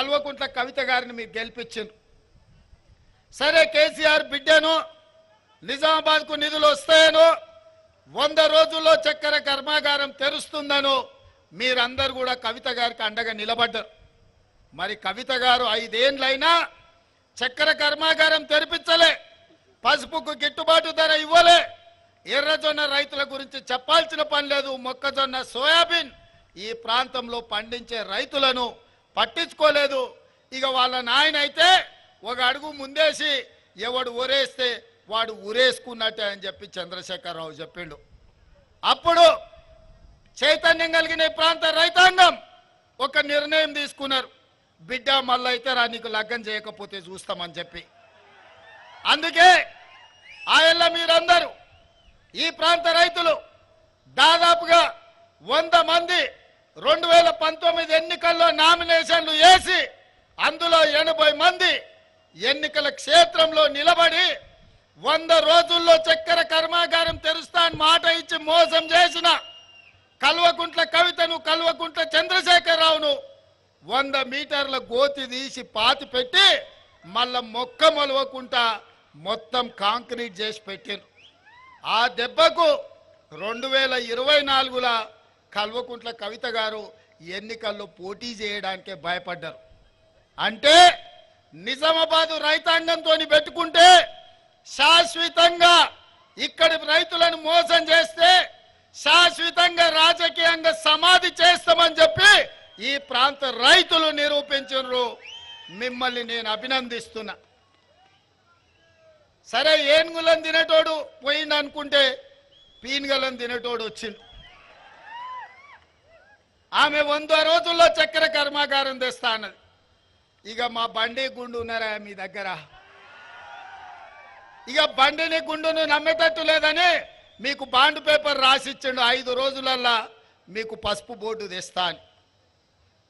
కల్వకుంట్ల కవిత గారిని మీరు గెలిపించారు. సరే కేసీఆర్ బిడ్డను నిజామాబాద్కు నిధులు వస్తాయనో 100 రోజుల్లో చక్కెర కర్మాగారం తెరుస్తుందనో మీరందరూ కూడా కవిత గారికి అండగా నిలబడ్డారు. మరి కవిత గారు 5 ఏళ్ళైనా చక్కెర కర్మాగారం తెరిపించలే, పసుపుకు గిట్టుబాటు ధర ఇవ్వలే, ఎర్రజొన్న రైతుల గురించి చెప్పాల్సిన పని లేదు. మొక్కజొన్న సోయాబీన్ ఈ ప్రాంతంలో పండించే రైతులను పట్టించుకోలేదు. ఇక వాళ్ళ నాయన అయితే ఒక అడుగు ముందేసి ఎవడు ఊరేస్తే వాడు ఊరేసుకున్నట్టే అని చెప్పి చంద్రశేఖరరావు చెప్పిండు. అప్పుడు చైతన్యం కలిగిన ఈ ప్రాంత రైతాంగం ఒక నిర్ణయం తీసుకున్నారు, బిడ్డ మళ్ళీ అయితే రా నీకు లగ్గం చేయకపోతే చూస్తామని చెప్పి. అందుకే ఆయల్ల మీరందరూ ఈ ప్రాంత రైతులు దాదాపుగా 100 మంది 2019 ఎన్నికల్లో నామినేషన్లు వేసి అందులో 80 మంది ఎన్నికల క్షేత్రంలో నిలబడి 100 రోజుల్లో చక్కెర కర్మాగారం తెరుస్తా అని మాట ఇచ్చి మోసం చేసిన కల్వకుంట్ల కవితను, కల్వకుంట్ల చంద్రశేఖరరావును 100 మీటర్ల గోతి తీసి పాతి పెట్టి మళ్ళా మొక్క మొలవకుండా మొత్తం కాంక్రీట్ చేసి పెట్టారు. ఆ దెబ్బకు 2024లో కల్వకుంట్ల కవిత గారు ఎన్నికల్లో పోటీ చేయడానికే భయపడ్డారు. అంటే నిజామాబాదు రైతాంగంతో పెట్టుకుంటే శాశ్వతంగా ఇక్కడి రైతులను మోసం చేస్తే శాశ్వతంగా రాజకీయంగా సమాధి చేస్తామని చెప్పి ఈ ప్రాంత రైతులు నిరూపించారు. మిమ్మల్ని నేను అభినందిస్తున్నా. సరే ఏనుగులను తినేటోడు పోయింది అనుకుంటే పీనుగలను తినేటోడు వచ్చిండు. ఆమె 100 రోజుల్లో చక్కెర కర్మాగారం తెస్తా అన్నది. ఇక మా బండి గుండు ఉన్నారా మీ దగ్గర? ఇక బండిని గుండును నమ్మేటట్టు లేదని మీకు బాండ్ పేపర్ రాసిచ్చిండు, 5 రోజులల్లా మీకు పసుపు బోర్డు తెస్తా అని.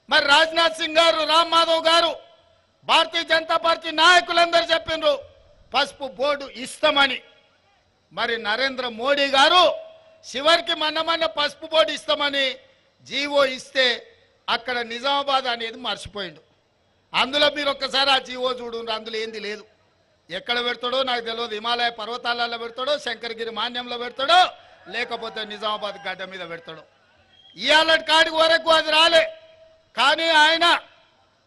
మరి రాజ్నాథ్ సింగ్ గారు, రామ్ మాధవ్ గారు, భారతీయ జనతా పార్టీ నాయకులందరూ చెప్పిండ్రు పసుపు బోర్డు ఇస్తామని. మరి నరేంద్ర మోడీ గారు చివరికి మొన్న పసుపు బోర్డు ఇస్తామని జీవో ఇస్తే అక్కడ నిజామాబాద్ అనేది మర్చిపోయిండు. అందులో మీరు ఒక్కసారి ఆ జీవో చూడండి, అందులో ఏంది లేదు. ఎక్కడ పెడతాడో నాకు తెలియదు, హిమాలయ పర్వతాలలో పెడతాడో, శంకరగిరి మాన్యంలో పెడతాడో, లేకపోతే నిజామాబాద్ గడ్డ మీద పెడతాడో. ఇవాళ కాడికి వరకు అది రాలే. కానీ ఆయన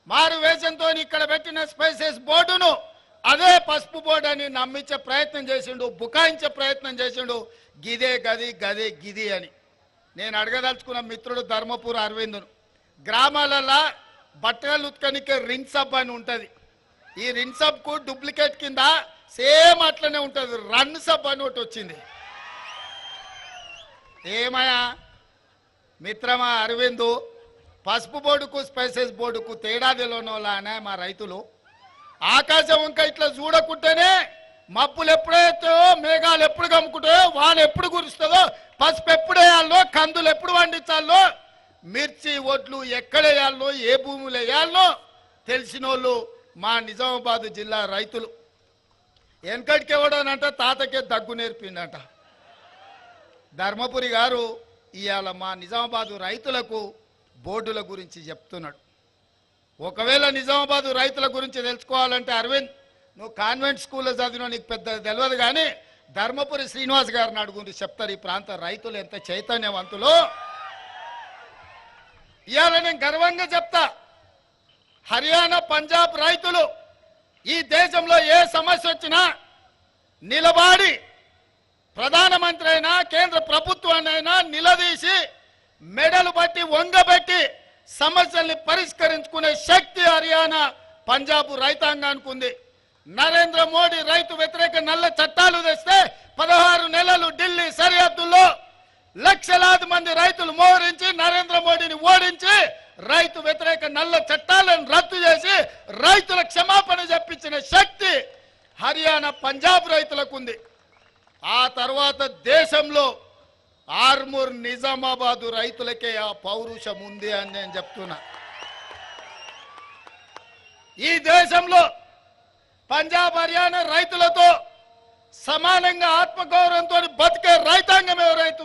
మారు వేషంతో ఇక్కడ పెట్టిన స్పైసెస్ బోర్డును అదే పసుపు బోర్డు అని నమ్మించే ప్రయత్నం చేసిండు, బుకాయించే ప్రయత్నం చేసిండు. గిదే గది గదే గిది అని. నేను అడగదలుచుకున్న మిత్రుడు ధర్మపురి అరవిందును, గ్రామాలలో బట్టలు ఉత్కనికే రిన్ సబ్ అని ఉంటుంది. ఈ రిన్ సబ్కు డూప్లికేట్ కింద సేమ్ అట్లనే ఉంటుంది రన్ సబ్ అని ఒకటి వచ్చింది. ఏమయ్యా మిత్రమా అరవిందు, పసుపు బోర్డుకు స్పైసెస్ బోర్డుకు తేడా తెలియనోళ్ళనే మా రైతులు. ఆకాశం ఇంకా ఇట్లా చూడకుంటేనే మబ్బులు ఎప్పుడైతాయో, మేఘాలు ఎప్పుడు కమ్ముకుంటాయో, వాన ఎప్పుడు కురుస్తుందో, పసుపు ఎప్పుడు వేయాలో, కందులు ఎప్పుడు పండించాలో, మిర్చి ఒడ్లు ఎక్కడ వేయాలో, ఏ భూములు వేయాలో తెలిసిన వాళ్ళు మా నిజామాబాద్ జిల్లా రైతులు. వెనకటికి ఎవడనంటే తాతకే దగ్గు నేర్పిండట. ధర్మపురి గారు ఇవాళ మా నిజామాబాదు రైతులకు బోర్డుల గురించి చెప్తున్నాడు. ఒకవేళ నిజామాబాదు రైతుల గురించి తెలుసుకోవాలంటే అరవింద్, నువ్వు కాన్వెంట్ స్కూల్లో చదివినా నీకు పెద్ద తెలియదు, కానీ ధర్మపురి శ్రీనివాస్ గారిని అడుగుండి చెప్తారు ఈ ప్రాంత రైతులు ఎంత చైతన్యవంతులో. ఇవాళ నేను గర్వంగా చెప్తా, హర్యానా పంజాబ్ రైతులు ఈ దేశంలో ఏ సమస్య వచ్చినా నిలబడి ప్రధానమంత్రి అయినా కేంద్ర ప్రభుత్వాన్నైనా నిలదీసి మెడలు బట్టి వంగబెట్టి సమస్యల్ని పరిష్కరించుకునే శక్తి హర్యానా పంజాబ్ రైతాంగానికి ఉంది. నరేంద్ర మోడీ రైతు వ్యతిరేక నల్ల చట్టాలు తెస్తే 16 నెలలు ఢిల్లీ సరిహద్దుల్లో లక్షలాది మంది రైతులు మోహరించి నరేంద్ర మోడీని ఓడించి రైతు వ్యతిరేక నల్ల చట్టాలను రద్దు చేసి రైతుల క్షమాపణ చెప్పించిన శక్తి హర్యానా పంజాబ్ రైతులకు ఉంది. ఆ తర్వాత దేశంలో ఆర్మూర్ నిజామాబాదు రైతులకే ఆ పౌరుషం ఉంది అని నేను చెప్తున్నా. ఈ దేశంలో పంజాబ్ హర్యానా రైతులతో సమానంగా ఆత్మగౌరవంతో బతికే రైతాంగం ఎవరైతే